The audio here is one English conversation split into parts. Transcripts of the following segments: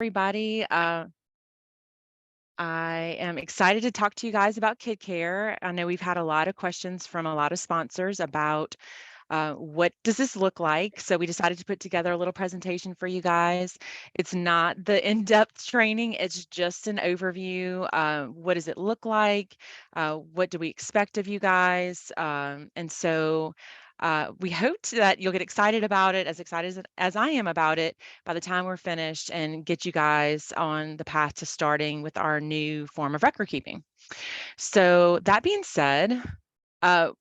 Everybody. I am excited to talk to you guys about KidKare. I know we've had a lot of questions from a lot of sponsors about what does this look like? So we decided to put together a little presentation for you guys. It's not the in-depth training, it's just an overview. What does it look like? What do we expect of you guys? We hope that you'll get excited about it, as excited as I am about it by the time we're finished, and get you guys on the path to starting with our new form of record keeping. So that being said, uh,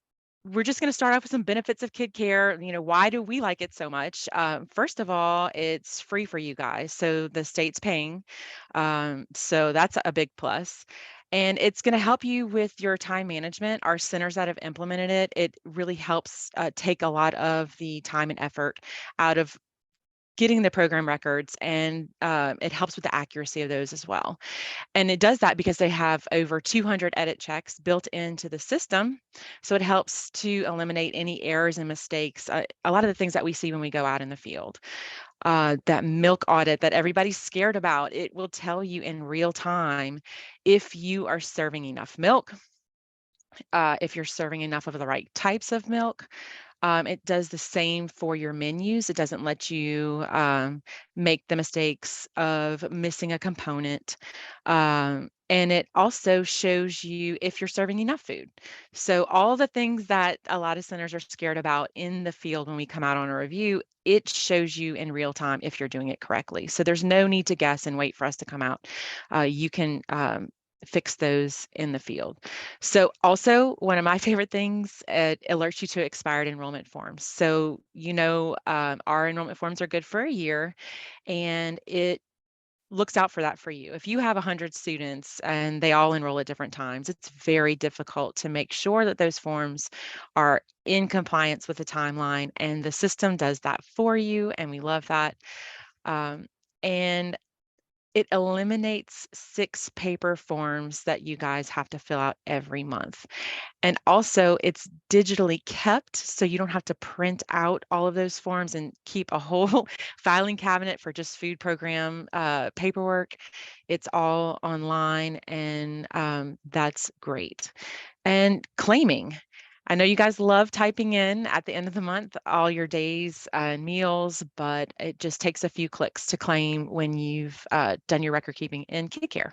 we're just going to start off with some benefits of KidKare. Why do we like it so much? First of all, it's free for you guys, so the state's paying. So that's a big plus. And it's going to help you with your time management. Our centers that have implemented it, it really helps take a lot of the time and effort out of getting the program records, and it helps with the accuracy of those as well. And it does that because they have over 200 edit checks built into the system. So it helps to eliminate any errors and mistakes. A lot of the things that we see when we go out in the field. That milk audit that everybody's scared about, it will tell you in real time if you are serving enough milk, if you're serving enough of the right types of milk. It does the same for your menus. It doesn't let you make the mistakes of missing a component. And it also shows you if you're serving enough food. So all the things that a lot of centers are scared about in the field when we come out on a review, it shows you in real time if you're doing it correctly. So there's no need to guess and wait for us to come out. You can fix those in the field. So also, one of my favorite things, it alerts you to expired enrollment forms. So, our enrollment forms are good for a year, and it looks out for that for you. If you have 100 students and they all enroll at different times, it's very difficult to make sure that those forms are in compliance with the timeline, and the system does that for you, and we love that. And it eliminates 6 paper forms that you guys have to fill out every month. And also, it's digitally kept, so you don't have to print out all of those forms and keep a whole filing cabinet for just food program paperwork. It's all online, and that's great. And claiming. I know you guys love typing in at the end of the month all your days and meals, but it just takes a few clicks to claim when you've done your record keeping in KidKare.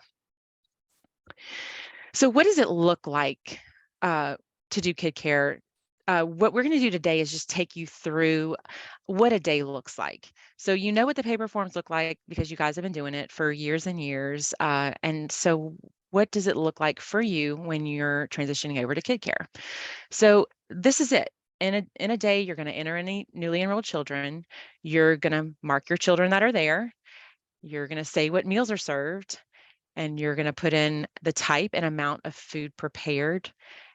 So what does it look like to do KidKare? What we're going to do today is just take you through what a day looks like. So you know what the paper forms look like because you guys have been doing it for years and years. And so what does it look like for you when you're transitioning over to KidKare? So this is it. In a day, you're going to enter any newly enrolled children. You're going to mark your children that are there. You're going to say what meals are served, and you're going to put in the type and amount of food prepared,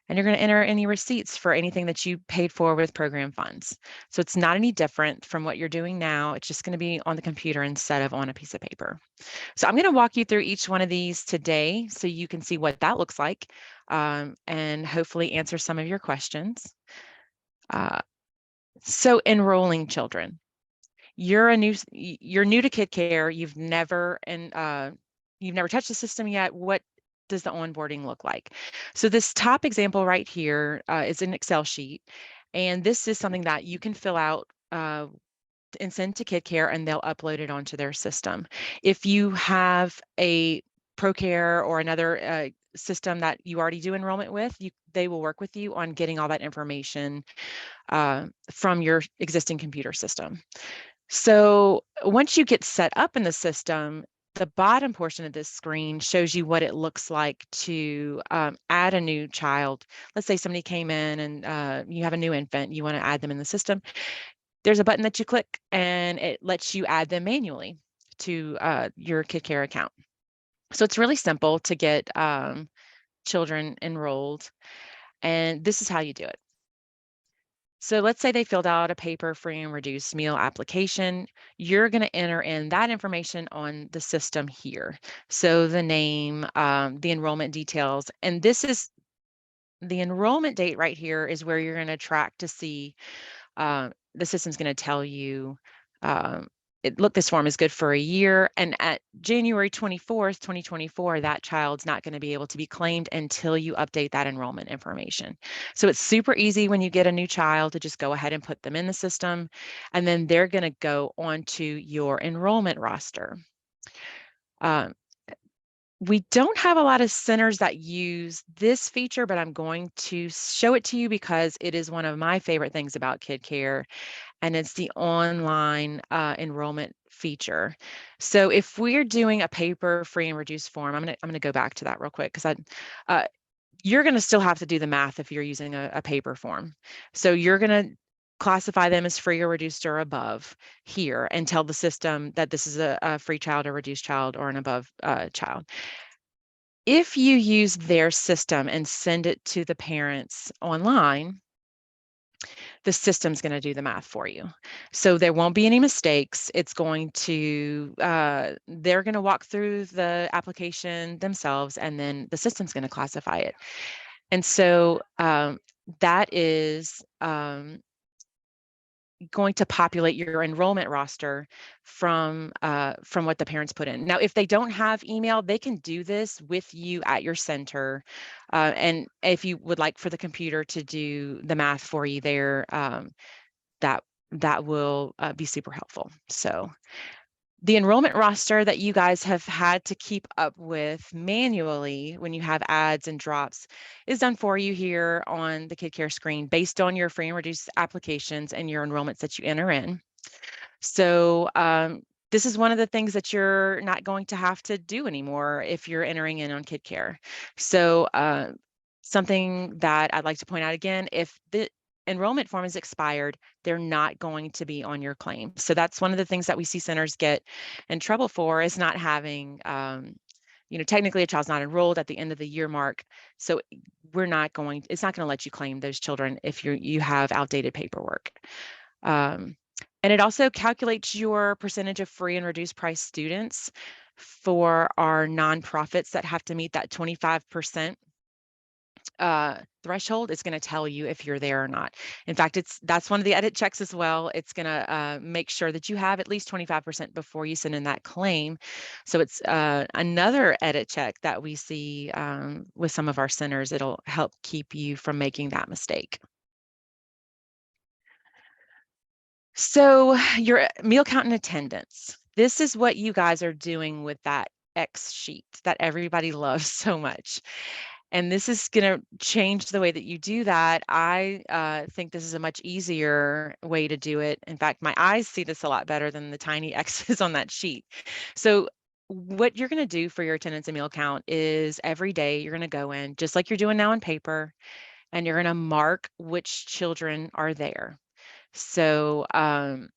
and you're going to enter any receipts for anything that you paid for with program funds. So it's not any different from what you're doing now. It's just going to be on the computer instead of on a piece of paper. So I'm going to walk you through each one of these today so you can see what that looks like, and hopefully answer some of your questions. So enrolling children. You're new to KidKare. You've never touched the system yet. What does the onboarding look like? So this top example right here is an Excel sheet, and this is something that you can fill out and send to KidKare, and they'll upload it onto their system. If you have a ProCare or another system that you already do enrollment with, they will work with you on getting all that information from your existing computer system. So once you get set up in the system, the bottom portion of this screen shows you what it looks like to add a new child. Let's say somebody came in and you have a new infant, you want to add them in the system. There's a button that you click, and it lets you add them manually to your KidKare account. So it's really simple to get children enrolled, and this is how you do it. So let's say they filled out a paper free and reduced meal application. You're going to enter in that information on the system here. So the name, the enrollment details, and this is the enrollment date right here is where you're going to track to see the system's going to tell you look, this form is good for a year. And at January 24th, 2024, that child's not going to be able to be claimed until you update that enrollment information. So it's super easy when you get a new child to just go ahead and put them in the system, and then they're going to go onto your enrollment roster. We don't have a lot of centers that use this feature, but I'm going to show it to you because it is one of my favorite things about KidKare, and it's the online enrollment feature. So if we're doing a paper free and reduced form, I'm gonna go back to that real quick, because you're gonna still have to do the math if you're using a paper form. So you're gonna classify them as free or reduced or above here and tell the system that this is a free child or reduced child or an above child. If you use their system and send it to the parents online, the system's going to do the math for you. So there won't be any mistakes. It's going to, they're going to walk through the application themselves, and then the system's going to classify it. And so that is going to populate your enrollment roster from what the parents put in. Now, if they don't have email, they can do this with you at your center. And if you would like for the computer to do the math for you there, that will be super helpful. So the enrollment roster that you guys have had to keep up with manually when you have ads and drops is done for you here on the KidKare screen based on your free and reduced applications and your enrollments that you enter in. So this is one of the things that you're not going to have to do anymore if you're entering in on KidKare. So something that I'd like to point out again, if the enrollment form is expired, they're not going to be on your claim. So that's one of the things that we see centers get in trouble for, is not having, technically a child's not enrolled at the end of the year mark. So it's not going to let you claim those children if you have outdated paperwork. And it also calculates your percentage of free and reduced price students for our nonprofits that have to meet that 25% threshold. Is going to tell you if you're there or not. In fact, that's one of the edit checks as well. It's going to make sure that you have at least 25% before you send in that claim. So it's another edit check that we see with some of our centers. It'll help keep you from making that mistake. So your meal count and attendance. This is what you guys are doing with that X sheet that everybody loves so much. And this is going to change the way that you do that. I think this is a much easier way to do it. In fact, my eyes see this a lot better than the tiny X's on that sheet. So what you're going to do for your attendance and meal count is every day you're going to go in, just like you're doing now on paper, and you're going to mark which children are there. So on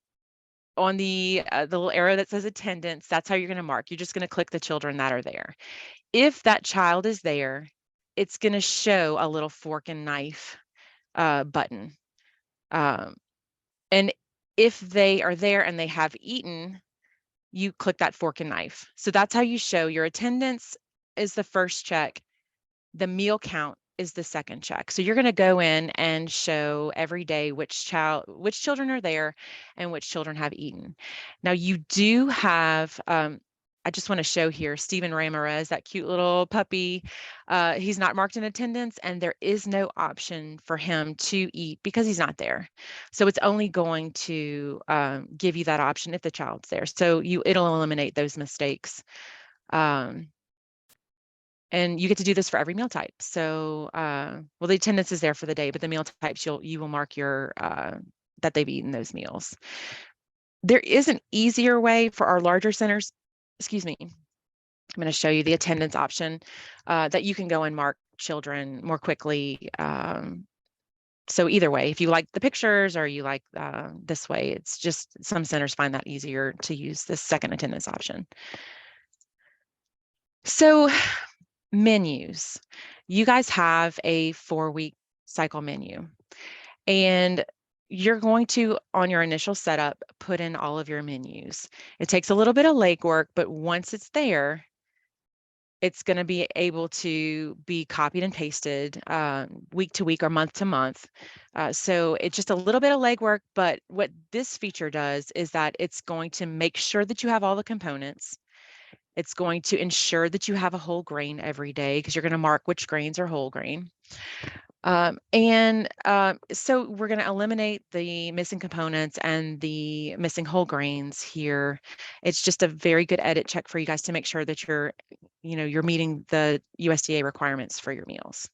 the little arrow that says attendance, that's how you're going to mark. You're just going to click the children that are there. If that child is there, it's going to show a little fork and knife button. And if they are there and they have eaten, you click that fork and knife. So that's how you show your attendance is the first check. The meal count is the second check. So you're going to go in and show every day which children are there and which children have eaten. Now you do have, I just want to show here, Stephen Ramirez, that cute little puppy. He's not marked in attendance, and there is no option for him to eat because he's not there. So it's only going to give you that option if the child's there. So it'll eliminate those mistakes. And you get to do this for every meal type. So, well, the attendance is there for the day, but the meal types, you will mark your that they've eaten those meals. There is an easier way for our larger centers. Excuse me. I'm going to show you the attendance option that you can go and mark children more quickly. So either way, if you like the pictures or you like this way, it's just some centers find that easier to use this second attendance option. So menus. You guys have a 4-week cycle menu, and you're going to, on your initial setup, put in all of your menus. It takes a little bit of legwork, but once it's there, It's going to be able to be copied and pasted week to week or month to month. So it's just a little bit of legwork, but what this feature does is that it's going to make sure that you have all the components. It's going to ensure that you have a whole grain every day because you're going to mark which grains are whole grain. So we're going to eliminate the missing components and the missing whole grains here. It's just a very good edit check for you guys to make sure that you're meeting the USDA requirements for your meals.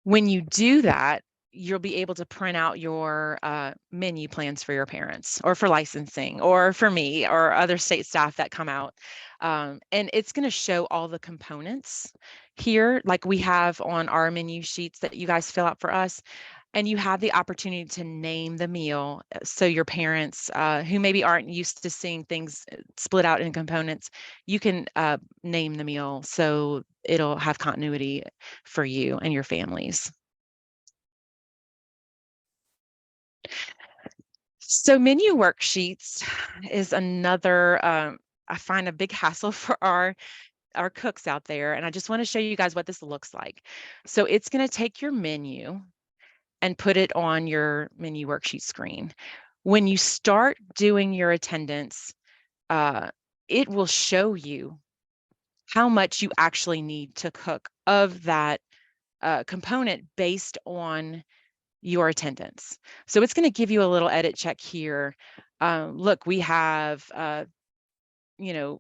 When you do that, you'll be able to print out your menu plans for your parents or for licensing or for me or other state staff that come out. And it's going to show all the components here, like we have on our menu sheets that you guys fill out for us. And you have the opportunity to name the meal. So your parents who maybe aren't used to seeing things split out in components, you can name the meal so it'll have continuity for you and your families. So menu worksheets is another, I find a big hassle for our cooks out there. And I just want to show you guys what this looks like. So it's going to take your menu and put it on your menu worksheet screen. When you start doing your attendance, it will show you how much you actually need to cook of that component based on your attendance. So it's going to give you a little edit check here. Look, we have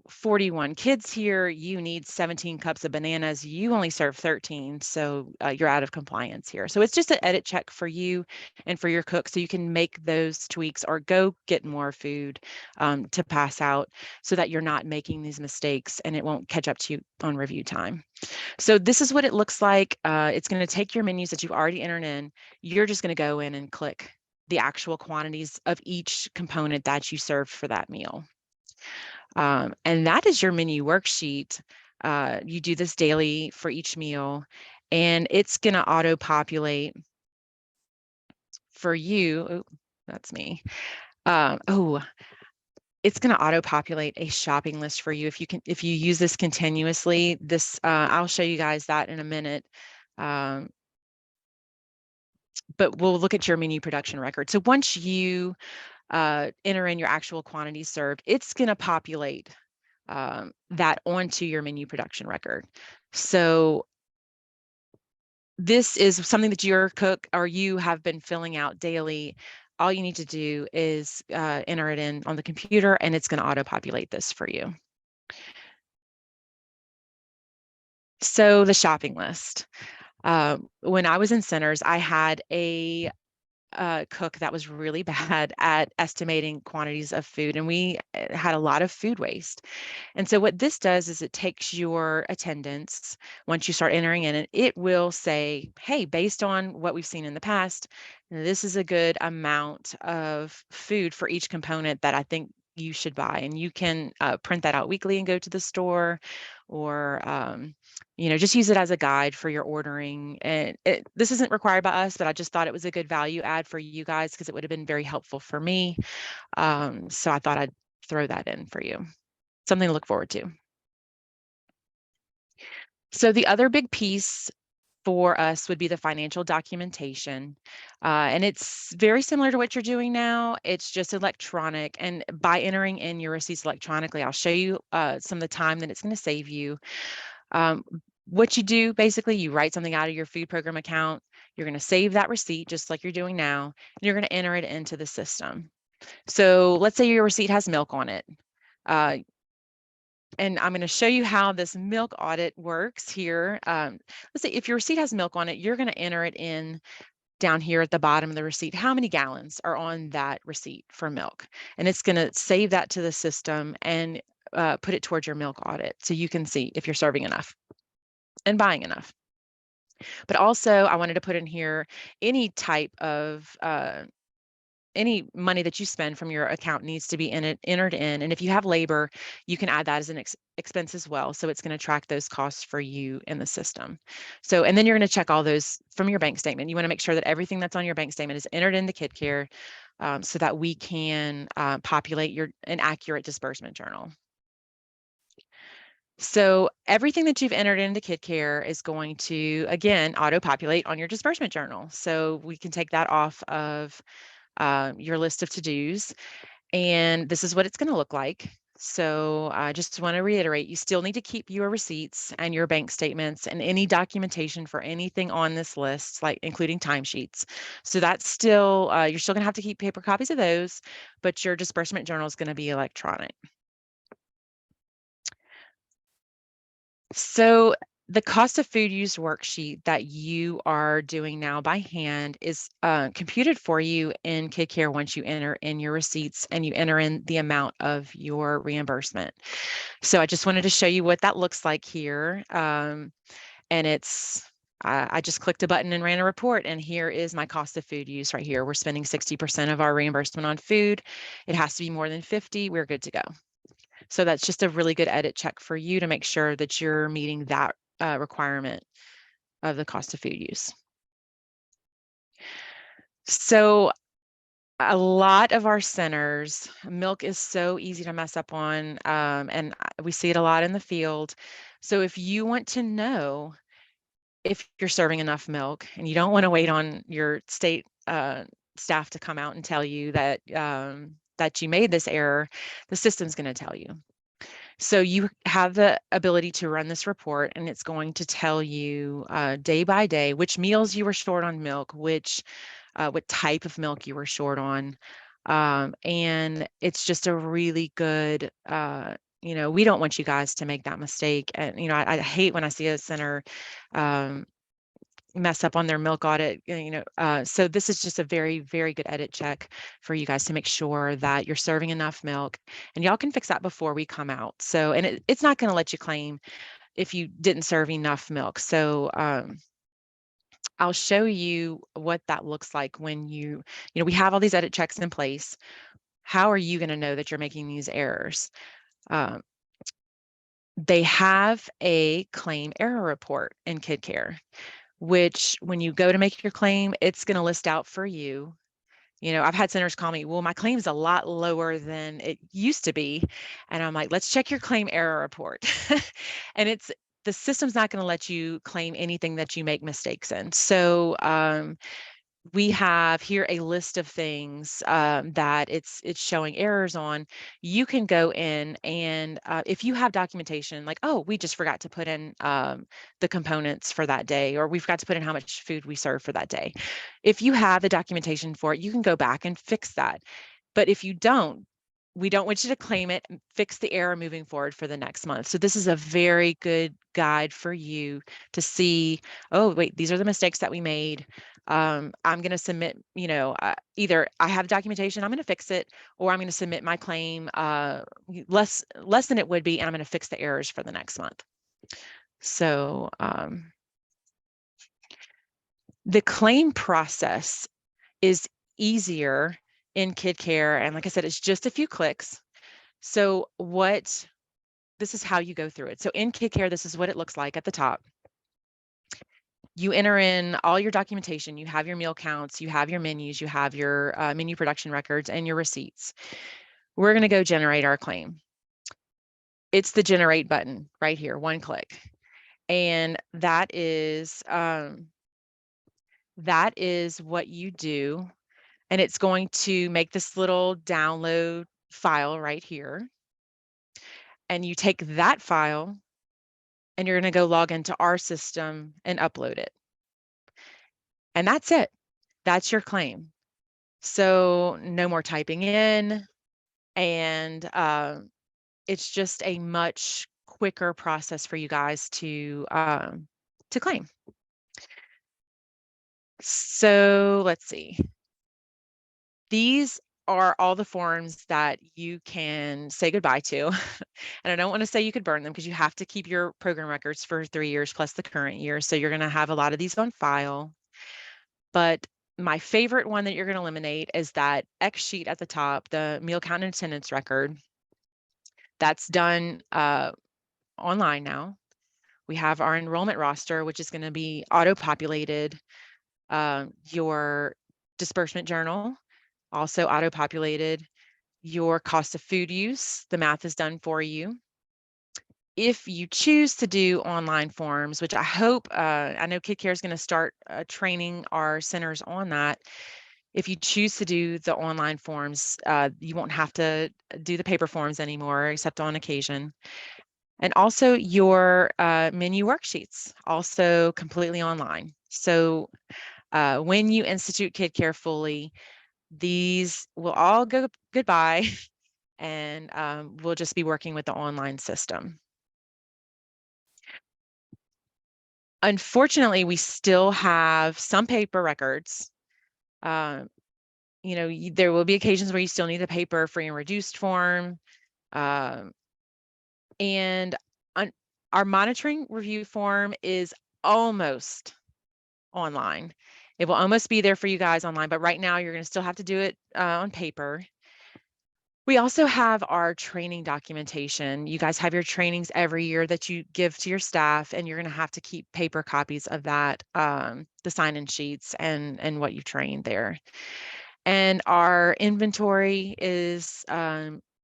41 kids here. You need 17 cups of bananas. You only serve 13, so you're out of compliance here. So it's just an edit check for you and for your cook, so you can make those tweaks or go get more food to pass out so that you're not making these mistakes and it won't catch up to you on review time. So this is what it looks like. It's going to take your menus that you've already entered in. You're just going to go in and click the actual quantities of each component that you served for that meal. And that is your menu worksheet. You do this daily for each meal, and it's going to auto-populate for you. Oh, that's me. It's going to auto-populate a shopping list for you if you use this continuously. I'll show you guys that in a minute. But we'll look at your menu production record. So once you enter in your actual quantities served, it's going to populate that onto your menu production record. So this is something that your cook or you have been filling out daily. All you need to do is enter it in on the computer, and it's going to auto-populate this for you. So the shopping list. When I was in centers, I had a cook that was really bad at estimating quantities of food, and we had a lot of food waste. And so what this does is it takes your attendance, once you start entering in it, it will say, hey, based on what we've seen in the past, this is a good amount of food for each component that I think you should buy. And you can print that out weekly and go to the store, or just use it as a guide for your ordering. And this isn't required by us, but I just thought it was a good value add for you guys because it would have been very helpful for me. So I thought I'd throw that in for you. Something to look forward to. So the other big piece for us would be the financial documentation. And it's very similar to what you're doing now. It's just electronic. And by entering in your receipts electronically, I'll show you some of the time that it's going to save you. What you do, basically, you write something out of your food program account. You're going to save that receipt just like you're doing now, and you're going to enter it into the system. So let's say your receipt has milk on it. And I'm going to show you how this milk audit works here. Let's say if your receipt has milk on it, you're going to enter it in down here at the bottom of the receipt, how many gallons are on that receipt for milk. And it's going to save that to the system and put it towards your milk audit so you can see if you're serving enough and buying enough. But also I wanted to put in here any type of any money that you spend from your account needs to be entered in. And if you have labor, you can add that as an expense as well. So it's going to track those costs for you in the system. So, and then you're going to check all those from your bank statement. You want to make sure that everything that's on your bank statement is entered into KidKare so that we can populate an accurate disbursement journal. So everything that you've entered into KidKare is going to, again, auto-populate on your disbursement journal. So we can take that off of your list of to-dos. And this is what it's going to look like. So I just want to reiterate, you still need to keep your receipts and your bank statements and any documentation for anything on this list, like including timesheets. So that's still, you're still going to have to keep paper copies of those, but your disbursement journal is going to be electronic. So the cost of food used worksheet that you are doing now by hand is computed for you in KidKare once you enter in your receipts and you enter in the amount of your reimbursement. So I just wanted to show you what that looks like here. And I just clicked a button and ran a report, and here is my cost of food use right here. We're spending 60% of our reimbursement on food. It has to be more than 50. We're good to go. So that's just a really good edit check for you to make sure that you're meeting that requirement of the cost of food use. So a lot of our centers, milk is so easy to mess up on, and we see it a lot in the field. So if you want to know if you're serving enough milk and you don't want to wait on your state staff to come out and tell you that that you made this error, the system's going to tell you. So you have the ability to run this report, and it's going to tell you day by day which meals you were short on milk, what type of milk you were short on. And it's just a really good, we don't want you guys to make that mistake. And, I hate when I see a center mess up on their milk audit, so this is just a very, very good edit check for you guys to make sure that you're serving enough milk, and y'all can fix that before we come out. So, and it's not going to let you claim if you didn't serve enough milk. So I'll show you what that looks like when we have all these edit checks in place. How are you going to know that you're making these errors? They have a claim error report in KidKare, which when you go to make your claim, it's going to list out for you. I've had centers call me, well, my claim is a lot lower than it used to be. And I'm like, let's check your claim error report. And the system's not going to let you claim anything that you make mistakes in. So we have here a list of things that it's showing errors on. You can go in and if you have documentation like, oh, we just forgot to put in the components for that day, or we forgot to put in how much food we serve for that day. If you have the documentation for it, you can go back and fix that. But if you don't, we don't want you to claim it and fix the error moving forward for the next month. So this is a very good guide for you to see, oh, wait, these are the mistakes that we made. I'm going to submit, either I have documentation, I'm going to fix it, or I'm going to submit my claim less than it would be, and I'm going to fix the errors for the next month. So the claim process is easier in KidKare, and like I said, it's just a few clicks. So this is how you go through it. So in KidKare, this is what it looks like at the top. You enter in all your documentation, you have your meal counts, you have your menus, you have your menu production records and your receipts. We're going to go generate our claim. It's the generate button right here, one click. And that is what you do. And it's going to make this little download file right here. And you take that file and you're going to go log into our system and upload it. And that's it. That's your claim. So no more typing in, and it's just a much quicker process for you guys to claim. So let's see. These are all the forms that you can say goodbye to. And I don't want to say you could burn them because you have to keep your program records for 3 years plus the current year. So you're going to have a lot of these on file. But my favorite one that you're going to eliminate is that X sheet at the top, the meal count and attendance record. That's done online now. We have our enrollment roster, which is going to be auto-populated. Your disbursement journal, also auto-populated. Your cost of food use, the math is done for you. if you choose to do online forms, which I hope, I know KidKare is going to start training our centers on that. If you choose to do the online forms, you won't have to do the paper forms anymore, except on occasion. And also your menu worksheets, also completely online. So when you institute KidKare fully, these will all go goodbye and we'll just be working with the online system. Unfortunately, we still have some paper records. You know, there will be occasions where you still need a paper free and reduced form. And our monitoring review form is almost online. It will almost be there for you guys online, but right now you're going to still have to do it on paper. We also have our training documentation. You guys have your trainings every year that you give to your staff, and you're going to have to keep paper copies of that, the sign-in sheets and what you trained there. And our inventory is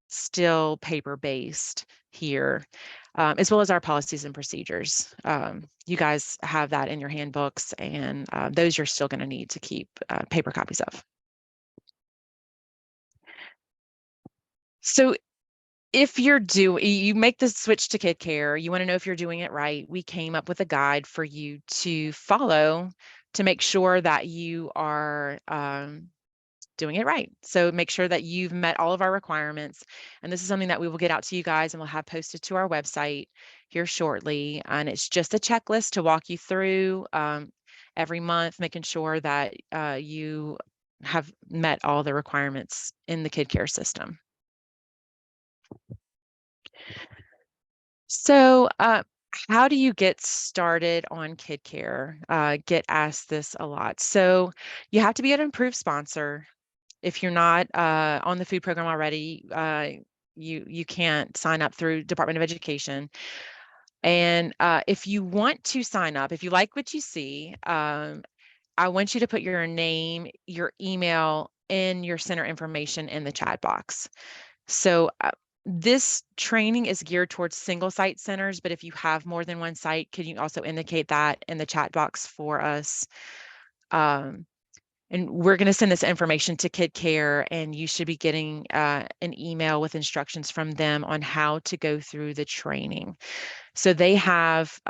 still paper-based here, as well as our policies and procedures. You guys have that in your handbooks, and those you're still going to need to keep paper copies of. So if you make the switch to KidKare, you want to know if you're doing it right, we came up with a guide for you to follow to make sure that you are doing it right. So make sure that you've met all of our requirements. And this is something that we will get out to you guys and we'll have posted to our website here shortly. And it's just a checklist to walk you through every month, making sure that you have met all the requirements in the KidKare system. So how do you get started on KidKare? Get asked this a lot. So you have to be an approved sponsor. If you're not on the food program already, you can't sign up through Department of Education. And if you want to sign up, if you like what you see, I want you to put your name, your email, and your center information in the chat box. So this training is geared towards single site centers, but if you have more than one site, can you also indicate that in the chat box for us? And we're going to send this information to KidKare, and you should be getting an email with instructions from them on how to go through the training. So they have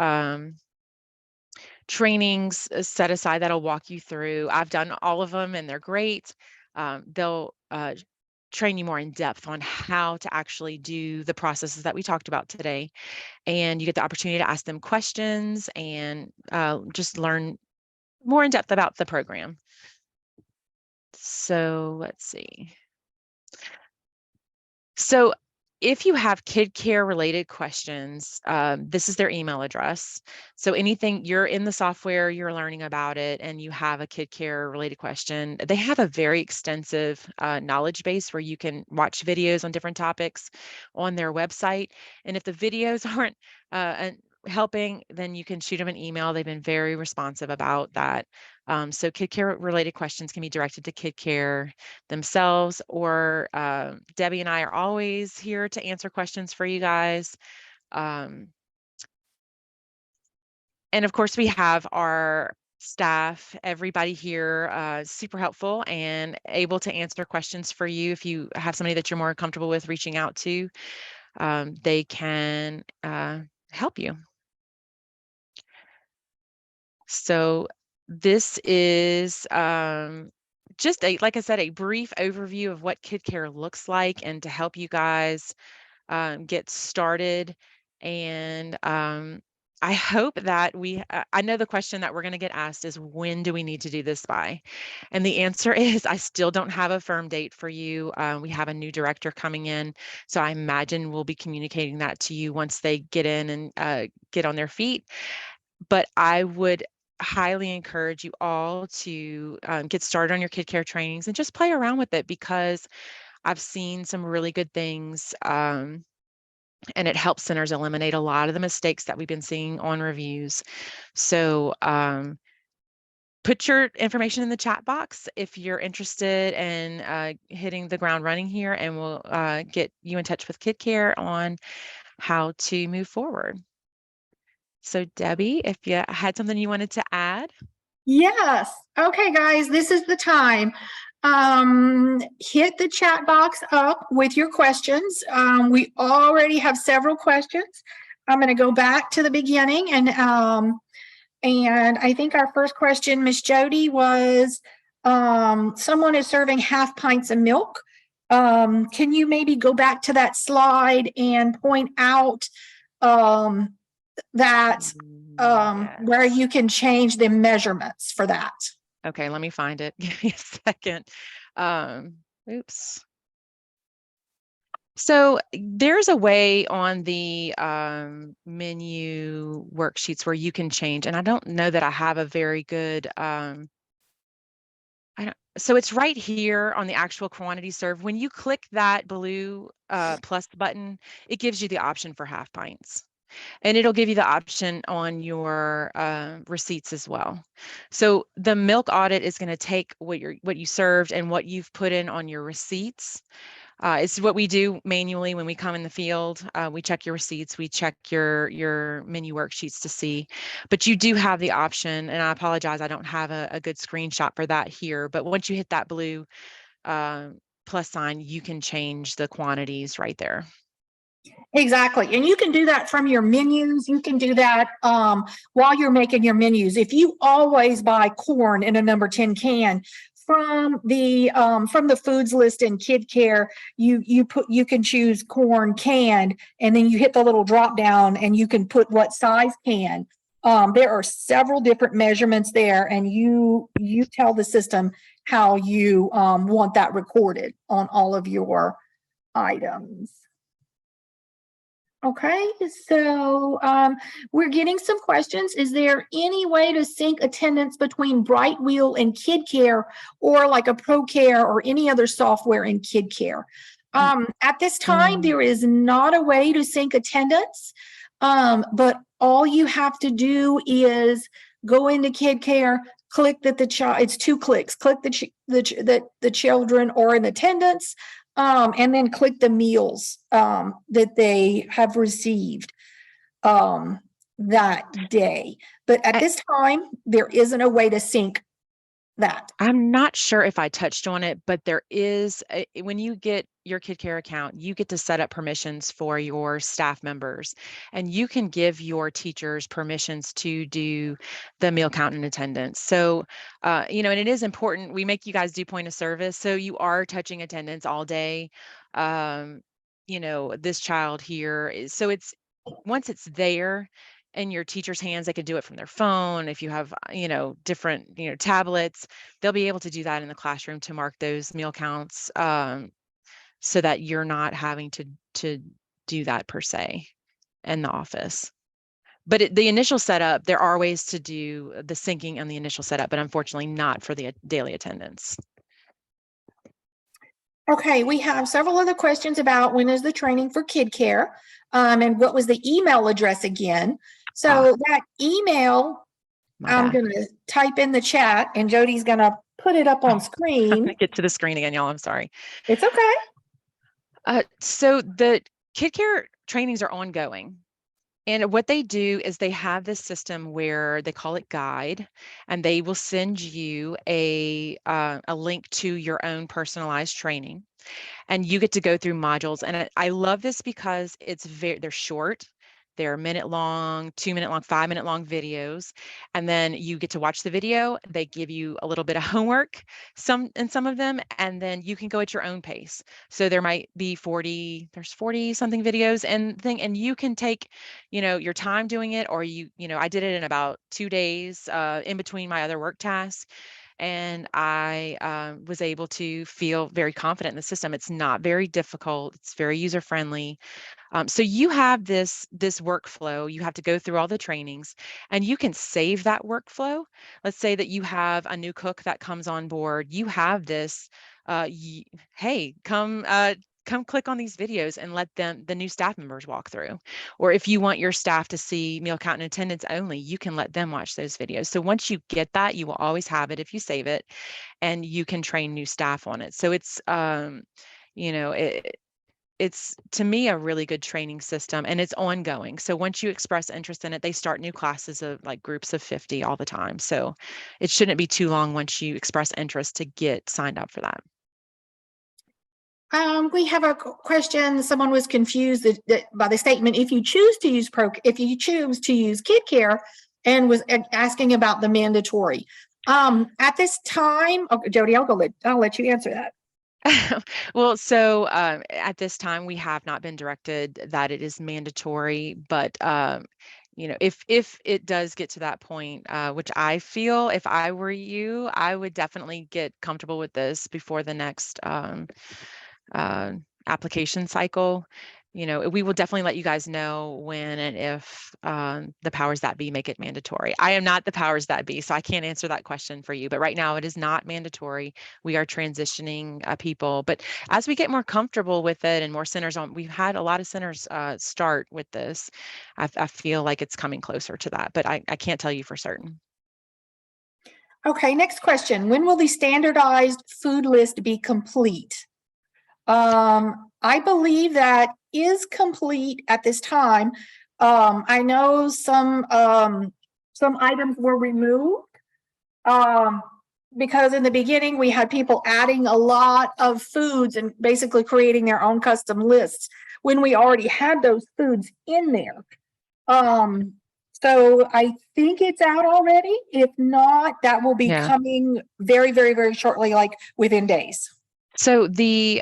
trainings set aside that'll walk you through. I've done all of them and they're great. They'll train you more in depth on how to actually do the processes that we talked about today. And you get the opportunity to ask them questions and just learn more in depth about the program. So let's see. So if you have KidKare related questions, this is their email address. So anything you're in the software, you're learning about it, and you have a KidKare related question, they have a very extensive knowledge base where you can watch videos on different topics on their website. And if the videos aren't helping, then you can shoot them an email. They've been very responsive about that. So KidKare related questions can be directed to KidKare themselves, or Debbie and I are always here to answer questions for you guys. And of course, we have our staff, everybody here, super helpful and able to answer questions for you. If you have somebody that you're more comfortable with reaching out to, they can help you. So this is just like I said, a brief overview of what KidKare looks like and to help you guys get started. And I hope that I know the question that we're going to get asked is, when do we need to do this by? And the answer is, I still don't have a firm date for you. We have a new director coming in, so I imagine we'll be communicating that to you once they get in and get on their feet. But I would highly encourage you all to get started on your KidKare trainings and just play around with it, because I've seen some really good things, and it helps centers eliminate a lot of the mistakes that we've been seeing on reviews. So put your information in the chat box if you're interested in hitting the ground running here, and we'll get you in touch with KidKare on how to move forward. So Debbie, if you had something you wanted to add. Yes. Okay, guys, this is the time. Hit the chat box up with your questions. We already have several questions. I'm going to go back to the beginning and I think our first question, Miss Jody, was someone is serving half pints of milk. Can you maybe go back to that slide and point out that where Yes. you can change the measurements for that? Okay, let me find it. Give me a second. Oops. So there's a way on the menu worksheets where you can change, and I don't know that I have a very good, so it's right here on the actual quantity served. When you click that blue plus button, it gives you the option for half pints. And it'll give you the option on your receipts as well. So the milk audit is going to take what you served and what you've put in on your receipts. It's what we do manually when we come in the field. We check your receipts, we check your menu worksheets to see. But you do have the option, and I apologize, I don't have a good screenshot for that here. But once you hit that blue plus sign, you can change the quantities right there. Exactly. And you can do that from your menus. You can do that while you're making your menus. If you always buy corn in a number 10 can from the foods list in KidKare, you can choose corn canned, and then you hit the little drop down and you can put what size can. There are several different measurements there, and you tell the system how you want that recorded on all of your items. Okay, so we're getting some questions. Is there any way to sync attendance between Brightwheel and KidKare, or like a ProCare or any other software in KidKare? At this time, there is not a way to sync attendance, but all you have to do is go into KidKare, click that the child, it's 2 clicks, click the children are in attendance, and then click the meals that they have received that day. But at this time, there isn't a way to sync that. I'm not sure if I touched on it, but there is, when you get your KidKare account, you get to set up permissions for your staff members, and you can give your teachers permissions to do the meal count and attendance. So, and it is important. We make you guys do point of service. So you are touching attendance all day. This child here is, so it's, once it's there in your teacher's hands, they can do it from their phone. If you have, different, tablets, they'll be able to do that in the classroom to mark those meal counts, so that you're not having to do that per se in the office. But the initial setup, there are ways to do the syncing and the initial setup, but unfortunately not for the daily attendance. Okay, we have several other questions about when is the training for KidKare, and what was the email address again? So that email, I'm going to type in the chat, and Jody's going to put it up on screen. I'm going to get to the screen again, y'all. I'm sorry. It's okay. So the KidKare trainings are ongoing. And what they do is they have this system where they call it Guide, and they will send you a link to your own personalized training, and you get to go through modules. And I love this because they're short. They're minute long, 2-minute long, 5-minute long videos. And then you get to watch the video. They give you a little bit of homework, some of them, and then you can go at your own pace. So there might be there's 40 something videos and you can take, your time doing it, or I did it in about 2 days in between my other work tasks. And I was able to feel very confident in the system. It's not very difficult. It's very user friendly. So you have this workflow. You have to go through all the trainings, and you can save that workflow. Let's say that you have a new cook that comes on board. You have this. Hey, come click on these videos and let the new staff members walk through. Or if you want your staff to see meal count and attendance only, you can let them watch those videos. So once you get that, you will always have it if you save it, and you can train new staff on it. So it's, it's to me a really good training system, and it's ongoing. So once you express interest in it, they start new classes of like groups of 50 all the time. So it shouldn't be too long once you express interest to get signed up for that. We have a question. Someone was confused by the statement, if you choose to use KidKare, and was asking about the mandatory. At this time, okay, Jody, I'll let you answer that. Well, so at this time, we have not been directed that it is mandatory, but if it does get to that point, which I feel if I were you, I would definitely get comfortable with this before the next uh, application cycle. We will definitely let you guys know when and if the powers that be make it mandatory. I am not the powers that be, so I can't answer that question for you. But right now, it is not mandatory. We are transitioning people. But as we get more comfortable with it and more centers we've had a lot of centers start with this. I feel like it's coming closer to that, but I can't tell you for certain. Okay, next question. When will the standardized food list be complete? I believe that is complete at this time. I know some items were removed because in the beginning we had people adding a lot of foods and basically creating their own custom lists when we already had those foods in there. So I think it's out already. If not, that will be coming very, very, very shortly, like within days. So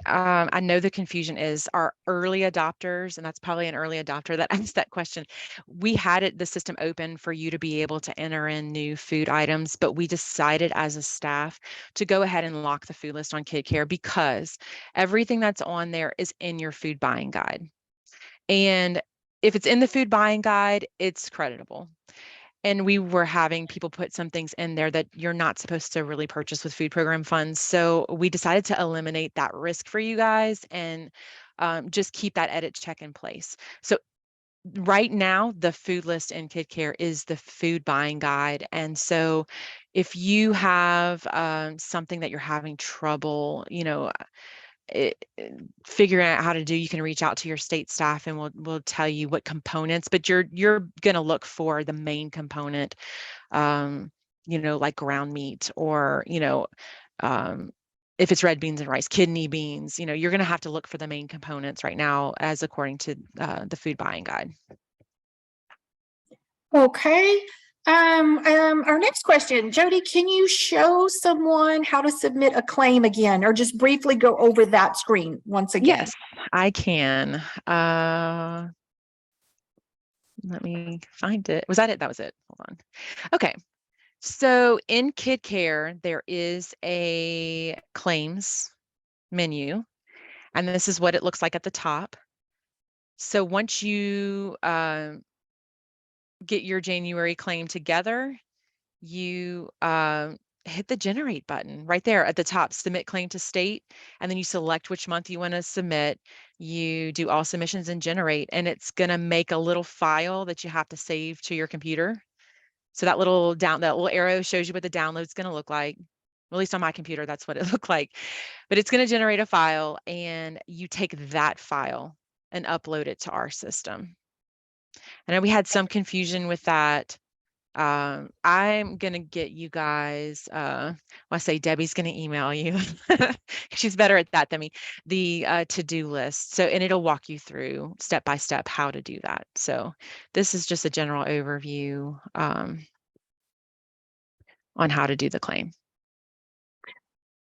I know the confusion is our early adopters, and that's probably an early adopter that asked that question. We had the system open for you to be able to enter in new food items, but we decided as a staff to go ahead and lock the food list on KidKare because everything that's on there is in your food buying guide. And if it's in the food buying guide, it's creditable. And we were having people put some things in there that you're not supposed to really purchase with food program funds. So we decided to eliminate that risk for you guys and just keep that edit check in place. So right now, the food list in KidKare is the food buying guide. And so if you have something that you're having trouble, figuring out how to do, you can reach out to your state staff and we'll tell you what components, but you're going to look for the main component, like ground meat or if it's red beans and rice, kidney beans, you're going to have to look for the main components right now as according to the food buying guide. Okay. Our next question, Jody, can you show someone how to submit a claim again, or just briefly go over that screen once again? Yes, I can. Let me find it. Was that it? That was it. Hold on. Okay. So in KidKare, there is a claims menu, and this is what it looks like at the top. So once you get your January claim together, you hit the generate button right there at the top, submit claim to state, and then you select which month you want to submit. You do all submissions and generate, and it's going to make a little file that you have to save to your computer. So that little arrow shows you what the download's going to look like. At least on my computer, that's what it looked like. But it's going to generate a file, and you take that file and upload it to our system. I know we had some confusion with that. I'm going to get you guys, I say Debbie's going to email you. She's better at that than me, the to-do list. So, and it'll walk you through step by step how to do that. So this is just a general overview on how to do the claim.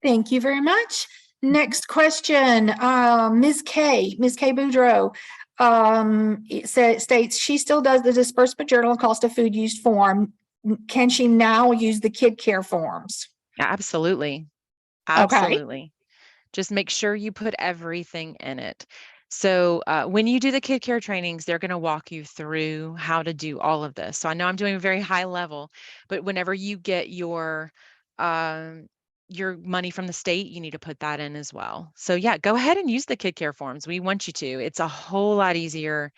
Thank you very much. Next question, Ms. K Boudreau, it states she still does the disbursement journal and cost of food used form. Can she now use the KidKare forms? Absolutely. Absolutely. Okay. Just make sure you put everything in it. So when you do the KidKare trainings, they're going to walk you through how to do all of this. So I know I'm doing a very high level, but whenever you get your money from the state, you need to put that in as well. So yeah, go ahead and use the KidKare forms. We want you to. It's a whole lot easier.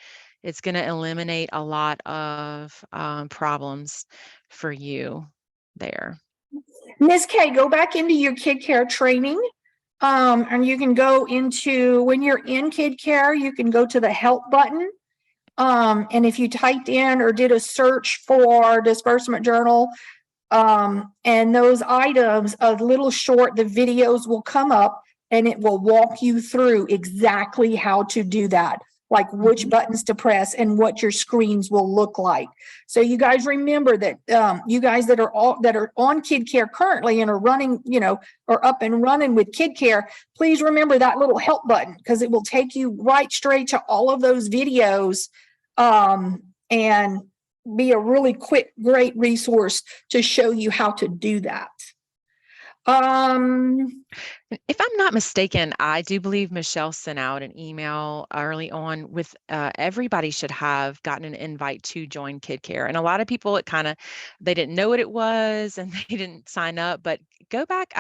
It's going to eliminate a lot of problems for you there. Ms. K, go back into your KidKare training. And you can go into, when you're in KidKare, you can go to the help button. And if you typed in or did a search for disbursement journal, and those items, a little short, the videos will come up and it will walk you through exactly how to do that, like which buttons to press and what your screens will look like. So you guys remember that, you guys that are on KidKare currently and are running, or up and running with KidKare, please remember that little help button, because it will take you right straight to all of those videos, and be a really quick, great resource to show you how to do that. If I'm not mistaken, I do believe Michelle sent out an email early on with everybody should have gotten an invite to join KidKare. And a lot of people, they didn't know what it was and they didn't sign up. But go back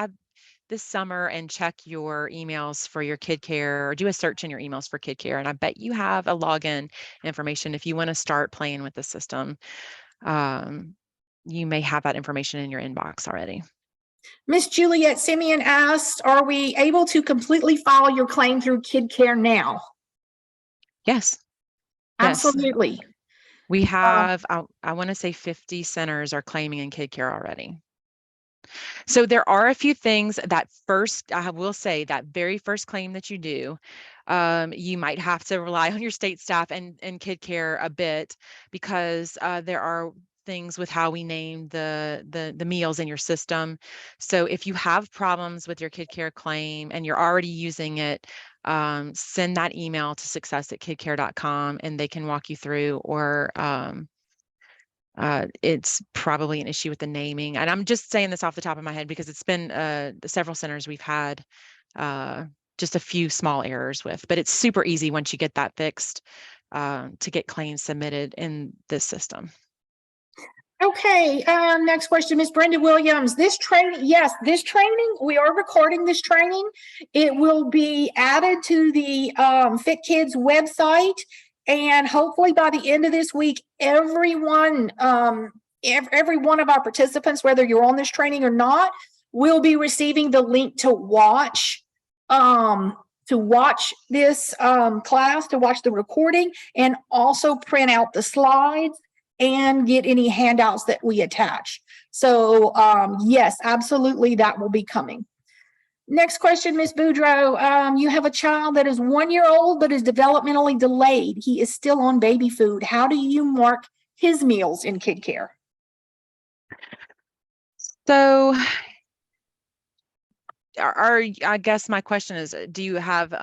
this summer and check your emails for your KidKare, or do a search in your emails for KidKare. And I bet you have a login information if you want to start playing with the system. You may have that information in your inbox already. Miss Juliet Simeon asked, are we able to completely file your claim through KidKare now? Yes. Absolutely. Yes. We have, I want to say 50 centers are claiming in KidKare already. So there are a few things that first, I will say that very first claim that you do, you might have to rely on your state staff and KidKare a bit, because there are things with how we name the meals in your system. So if you have problems with your KidKare claim and you're already using it, send that email to success@kidkare.com and they can walk you through, or it's probably an issue with the naming. And I'm just saying this off the top of my head because it's been several centers we've had just a few small errors with, but it's super easy once you get that fixed to get claims submitted in this system. Okay, next question, Ms. Brenda Williams. This training, yes, this training, we are recording this training. It will be added to the Fit Kids website, and hopefully by the end of this week, everyone, every one of our participants, whether you're on this training or not, will be receiving the link to watch this class, to watch the recording, and also print out the slides and get any handouts that we attach. So yes, absolutely, that will be coming. Next question, Ms. Boudreaux. You have a child that is 1 year old but is developmentally delayed. He is still on baby food. How do you mark his meals in KidKare? So I guess my question is, do you have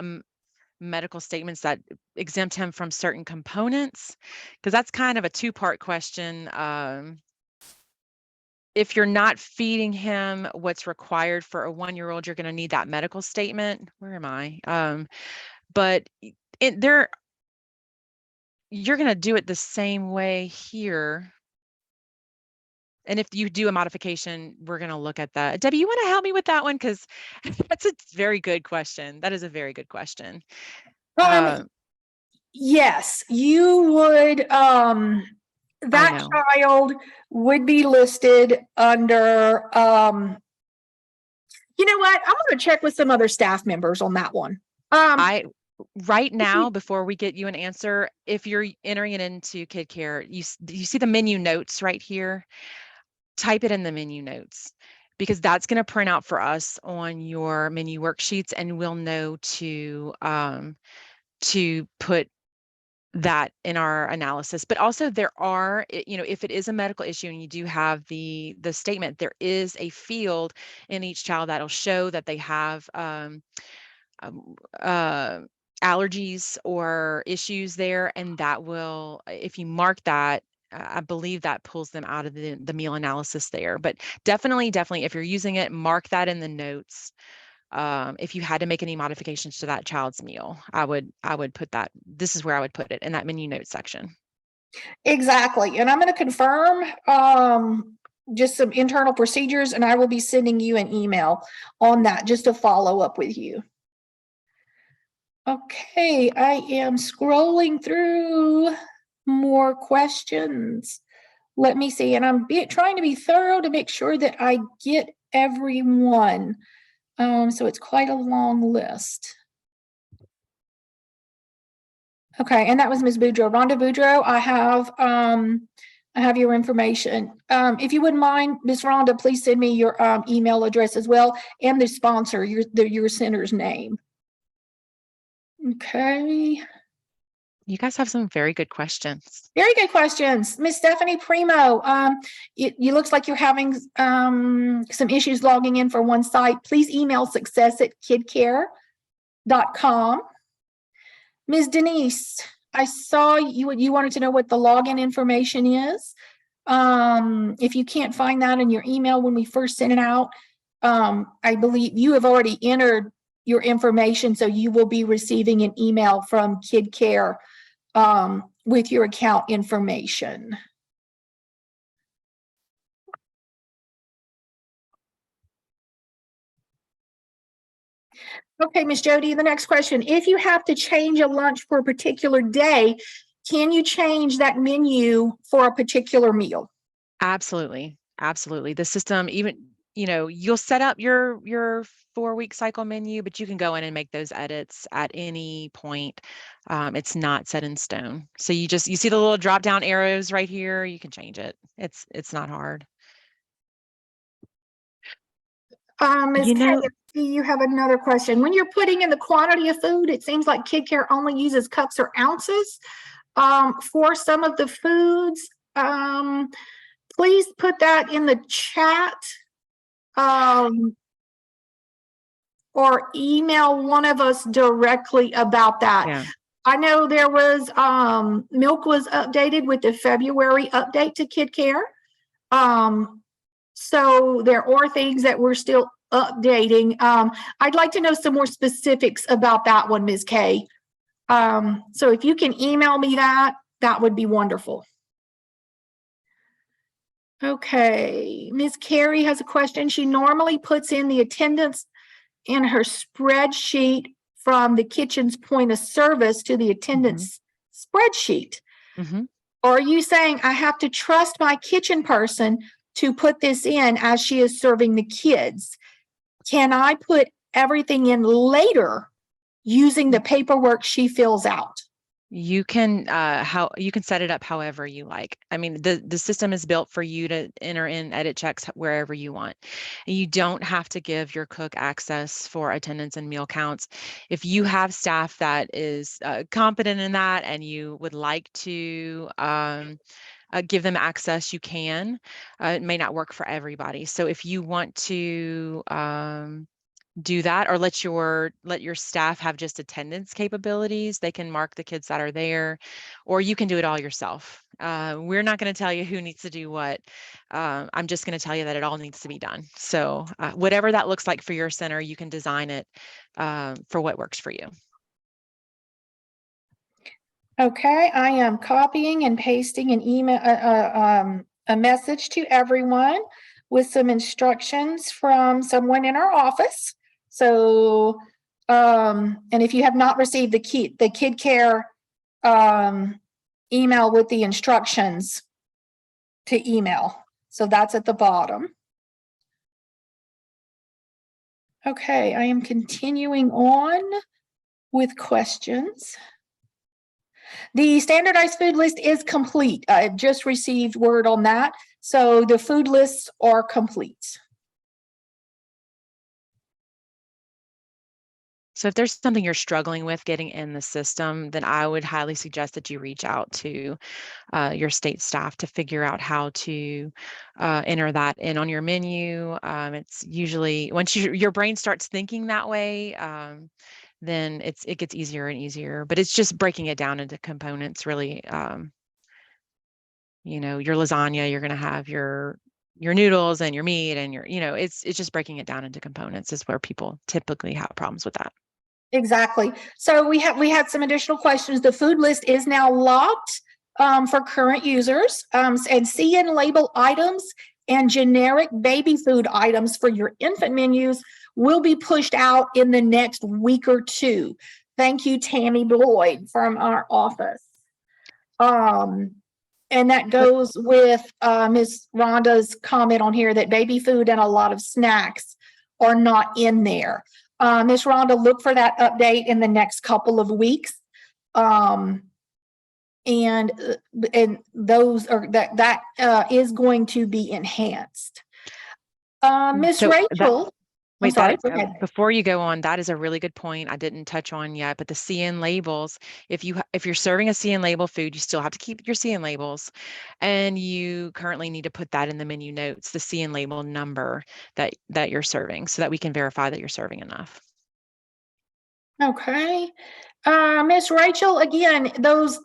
medical statements that exempt him from certain components? Because that's kind of a two-part question. If you're not feeding him what's required for a 1 year old, you're going to need that medical statement. Where am I? But you're going to do it the same way here. And if you do a modification, we're going to look at that. Debbie, you want to help me with that one? Because that's a very good question. That is a very good question. Yes, you would, that child would be listed under, you know what? I'm going to check with some other staff members on that one. Right now, before we get you an answer, if you're entering it into KidKare, you see the menu notes right here. Type it in the menu notes, because that's going to print out for us on your menu worksheets, and we'll know to put that in our analysis. But also there are, if it is a medical issue and you do have the statement, there is a field in each child that'll show that they have allergies or issues there, and that will, if you mark that, I believe that pulls them out of the meal analysis there. But definitely, if you're using it, mark that in the notes. If you had to make any modifications to that child's meal, I would put that. This is where I would put it, in that menu notes section. Exactly. And I'm going to confirm just some internal procedures, and I will be sending you an email on that just to follow up with you. Okay, I am scrolling through more questions. Let me see, and I'm trying to be thorough to make sure that I get everyone. So it's quite a long list. Okay, and that was Ms. Boudreaux. Rhonda Boudreaux, I have your information. If you wouldn't mind, Ms. Rhonda, please send me your email address as well and the sponsor, your center's name. Okay. You guys have some very good questions. Very good questions. Miss Stephanie Primo, you looks like you're having some issues logging in for one site. Please email success@kidkare.com. Ms. Denise, I saw you wanted to know what the login information is. If you can't find that in your email when we first sent it out, I believe you have already entered your information, so you will be receiving an email from KidKare with your account information. Okay, Ms. Jody, the next question. If you have to change a lunch for a particular day, can you change that menu for a particular meal? Absolutely. Absolutely. The system, even, you'll set up your 4-week cycle menu, but you can go in and make those edits at any point. It's not set in stone. So you see the little drop down arrows right here. You can change it. It's not hard. Ms. Kay, you have another question. When you're putting in the quantity of food, it seems like KidKare only uses cups or ounces. For some of the foods, please put that in the chat or email one of us directly about that. Yeah. I know there was milk was updated with the February update to KidKare. So there are things that we're still updating. I'd like to know some more specifics about that one, Ms. Kay. So if you can email me that would be wonderful. Okay, Ms. Carey has a question. She normally puts in the attendance in her spreadsheet from the kitchen's point of service to the attendance spreadsheet. Are you saying I have to trust my kitchen person to put this in as she is serving the kids? Can I put everything in later using the paperwork she fills out? You can you can set it up however you like. I mean, the system is built for you to enter in edit checks wherever you want. And you don't have to give your cook access for attendance and meal counts. If you have staff that is competent in that and you would like to give them access, you can. It may not work for everybody. So if you want to do that, or let your staff have just attendance capabilities, they can mark the kids that are there, or you can do it all yourself. We're not going to tell you who needs to do what. I'm just going to tell you that it all needs to be done. So whatever that looks like for your center, you can design it for what works for you. Okay, I am copying and pasting an email, a message to everyone with some instructions from someone in our office. So, and if you have not received the KidKare email with the instructions to email, so that's at the bottom. Okay, I am continuing on with questions. The standardized food list is complete. I've just received word on that. So the food lists are complete. So if there's something you're struggling with getting in the system, then I would highly suggest that you reach out to your state staff to figure out how to enter that in on your menu. It's usually, once your brain starts thinking that way, then it gets easier and easier, but it's just breaking it down into components really. Your lasagna, you're going to have your noodles and your meat and it's just breaking it down into components is where people typically have problems with that. Exactly. So we had some additional questions. The food list is now locked for current users, and see and label items and generic baby food items for your infant menus will be pushed out in the next week or two. Thank you, Tammy Boyd from our office. And that goes with Ms. Rhonda's comment on here that baby food and a lot of snacks are not in there. Ms. Rhonda, look for that update in the next couple of weeks. And those are that is going to be enhanced. Miss So Rachel, I'm wait, sorry, go ahead. before you go on, that is a really good point I didn't touch on yet, but the CN labels, if you're serving a CN label food, you still have to keep your CN labels, and you currently need to put that in the menu notes, the CN label number that you're serving, so that we can verify that you're serving enough. Okay. Miss Rachel, again, those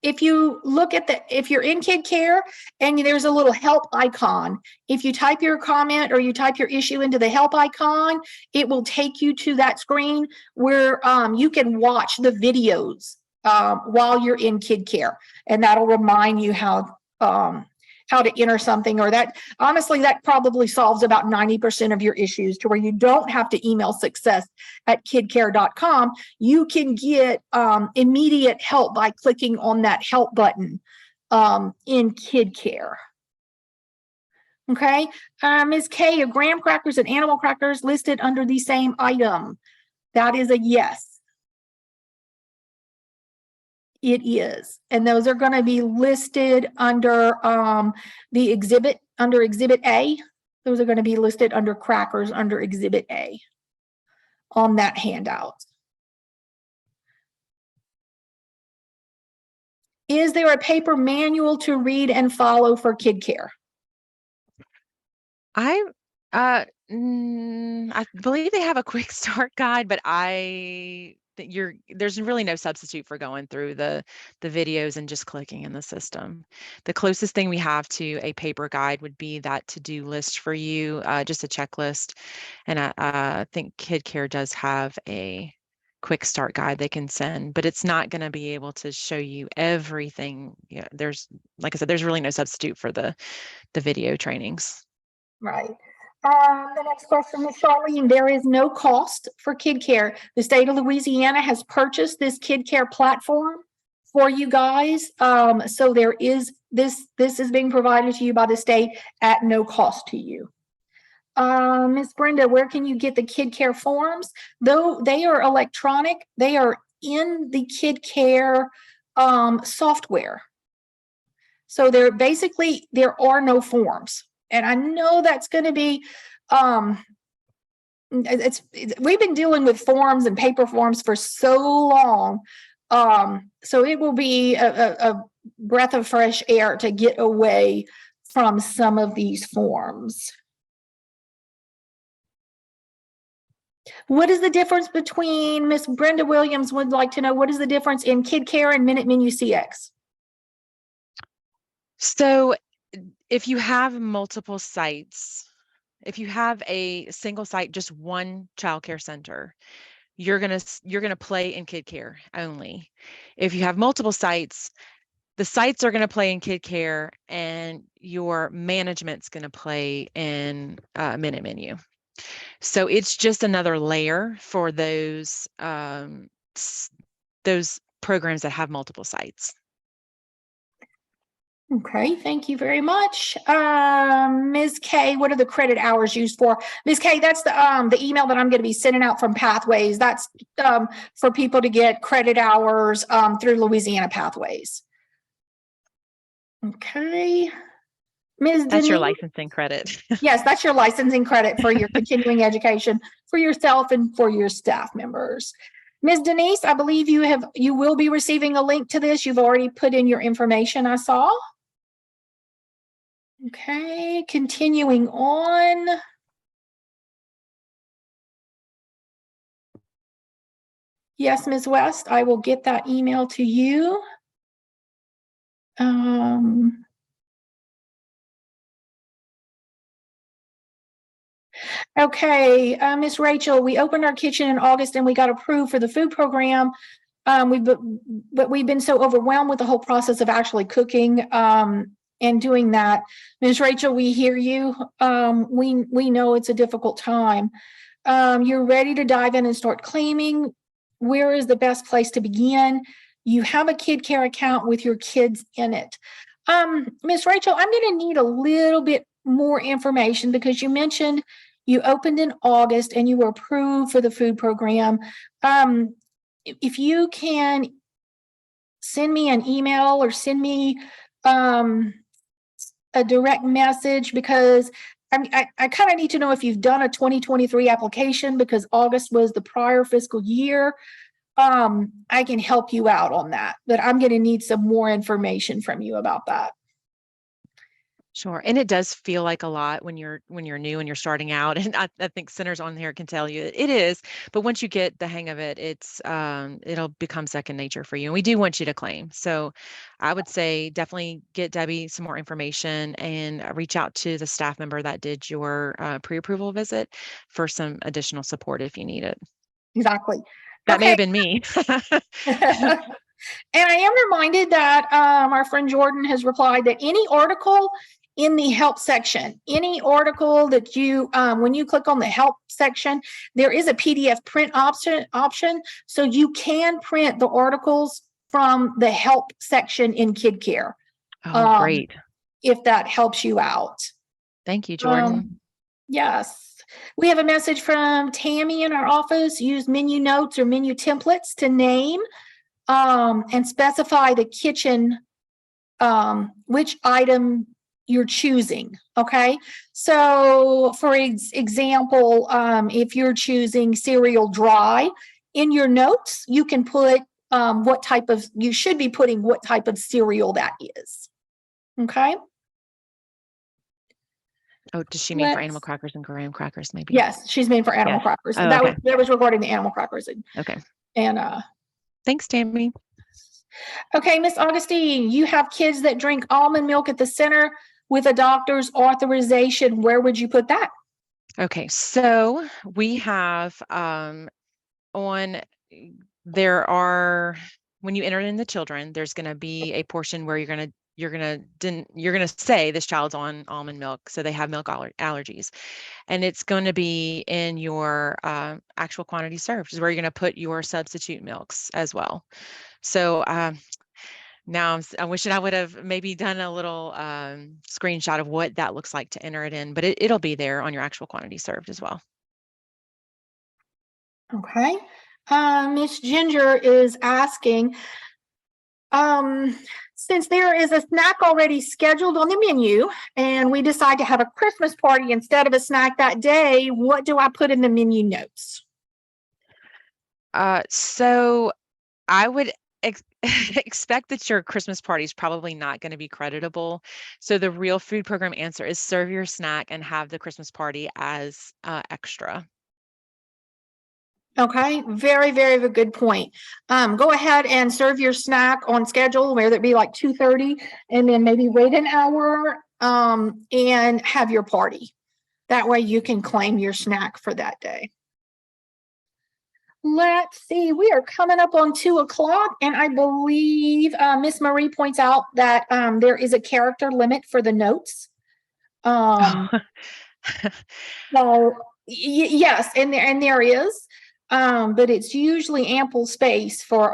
if you look at if you're in KidKare and there's a little help icon, if you type your comment or you type your issue into the help icon, it will take you to that screen where you can watch the videos while you're in KidKare, and that'll remind you how to enter something, or that honestly, that probably solves about 90% of your issues, to where you don't have to email success@kidkare.com. You can get immediate help by clicking on that help button in KidKare. Okay, Ms. K, are graham crackers and animal crackers listed under the same item? That is a yes. It is, and those are going to be listed under the exhibit, under Exhibit A. Those are going to be listed under crackers under Exhibit A on that handout. Is there a paper manual to read and follow for KidKare? I believe they have a quick start guide, but there's really no substitute for going through the videos and just clicking in the system. The closest thing we have to a paper guide would be that to-do list for you, just a checklist. And I think KidKare does have a quick start guide they can send, but it's not going to be able to show you everything. Yeah, like I said, there's really no substitute for the video trainings. Right. The next question is Charlene. There is no cost for KidKare. The state of Louisiana has purchased this KidKare platform for you guys. So there is this is being provided to you by the state at no cost to you. Ms. Brenda, where can you get the KidKare forms? Though they are electronic, they are in the KidKare software. So there are no forms. And I know that's going to be, we've been dealing with forms and paper forms for so long. So it will be a breath of fresh air to get away from some of these forms. What is the difference between, Miss Brenda Williams would like to know, what is the difference in KidKare and Minute Menu CX? So if you have multiple sites, if you have a single site, just one childcare center, you're gonna play in KidKare only. If you have multiple sites, the sites are gonna play in KidKare, and your management's gonna play in Minute Menu. So it's just another layer for those programs that have multiple sites. Okay, thank you very much. Ms. K, what are the credit hours used for? Ms. K, that's the email that I'm going to be sending out from Pathways. That's for people to get credit hours through Louisiana Pathways. Okay. Ms. That's Denise? your licensing credit. Yes, that's your licensing credit for your continuing education for yourself and for your staff members. Ms. Denise, I believe you will be receiving a link to this. You've already put in your information, I saw. Okay, continuing on. Yes, Ms. West, I will get that email to you. Okay, Ms. Rachel, we opened our kitchen in August and we got approved for the food program. But we've been so overwhelmed with the whole process of actually cooking and doing that. Ms. Rachel, we hear you. We know it's a difficult time. You're ready to dive in and start claiming. Where is the best place to begin? You have a KidKare account with your kids in it. Ms. Rachel, I'm going to need a little bit more information because you mentioned You opened in August and you were approved for the food program. If you can send me an email or send me a direct message, because I kind of need to know if you've done a 2023 application, because August was the prior fiscal year. I can help you out on that, but I'm going to need some more information from you about that. Sure. And it does feel like a lot when you're new and you're starting out. And I think centers on here can tell you it is. But once you get the hang of it, it'll become second nature for you. And we do want you to claim. So I would say definitely get Debbie some more information and reach out to the staff member that did your pre-approval visit for some additional support if you need it. Exactly. That may Okay. have been me. And I am reminded that our friend Jordan has replied that any article in the help section, any article that you, when you click on the help section, there is a PDF print option. So you can print the articles from the help section in KidKare. Oh, great. If that helps you out. Thank you, Jordan. Yes. We have a message from Tammy in our office. Use menu notes or menu templates to name and specify the kitchen, which item you're choosing. Okay. So for example, if you're choosing cereal dry, in your notes, you can put you should be putting what type of cereal that is. Okay. Oh, does she mean for animal crackers and graham crackers maybe? Yes, she's mean for animal crackers. Oh, that okay. was regarding the animal crackers. Okay. And thanks, Tammy. Okay, Miss Augustine, you have kids that drink almond milk at the center with a doctor's authorization. Where would you put that? Okay, so we have when you enter in the children, there's going to be a portion where you're going to say this child's on almond milk, so they have milk allergies, and it's going to be in your actual quantity served is where you're going to put your substitute milks as well. So now I wish I would have maybe done a little screenshot of what that looks like to enter it in, but it'll be there on your actual quantity served as well. Okay. Miss Ginger is asking, since there is a snack already scheduled on the menu and we decide to have a Christmas party instead of a snack that day, what do I put in the menu notes? So I would expect that your Christmas party is probably not going to be creditable. So the real food program answer is serve your snack and have the Christmas party as extra. Okay, very, very good point. Go ahead and serve your snack on schedule, whether it be like 2:30, and then maybe wait an hour and have your party. That way you can claim your snack for that day. Let's see, we are coming up on 2:00, and I believe Miss Marie points out that there is a character limit for the notes. So yes, and there is. But it's usually ample space for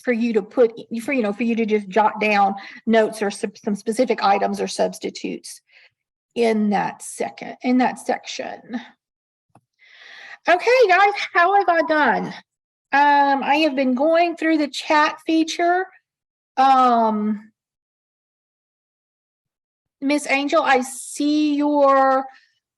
you to just jot down notes or some specific items or substitutes in that section. Okay, guys, how have I done? I have been going through the chat feature. Miss Angel, I see your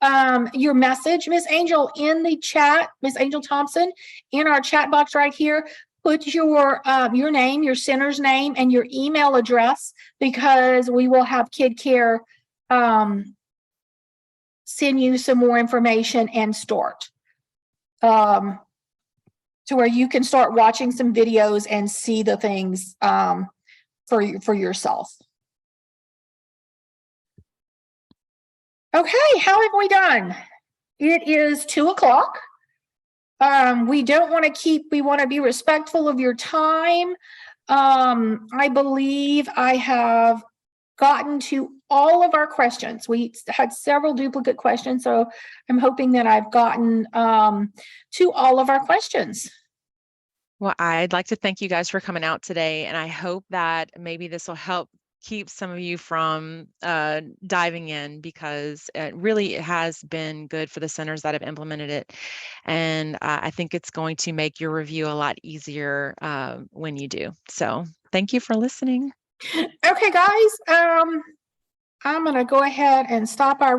message, Miss Angel, in the chat. Miss Angel Thompson, in our chat box right here, put your name, your center's name, and your email address, because we will have KidKare send you some more information and start to where you can start watching some videos and see the things for yourself. Okay, how have we done? It is 2:00. We don't want to we want to be respectful of your time. I believe I have gotten to all of our questions. We had several duplicate questions, so I'm hoping that I've gotten to all of our questions. Well, I'd like to thank you guys for coming out today, and I hope that maybe this will help keep some of you from diving in, because it really has been good for the centers that have implemented it. And I think it's going to make your review a lot easier when you do. So thank you for listening. Okay, guys, I'm going to go ahead and stop our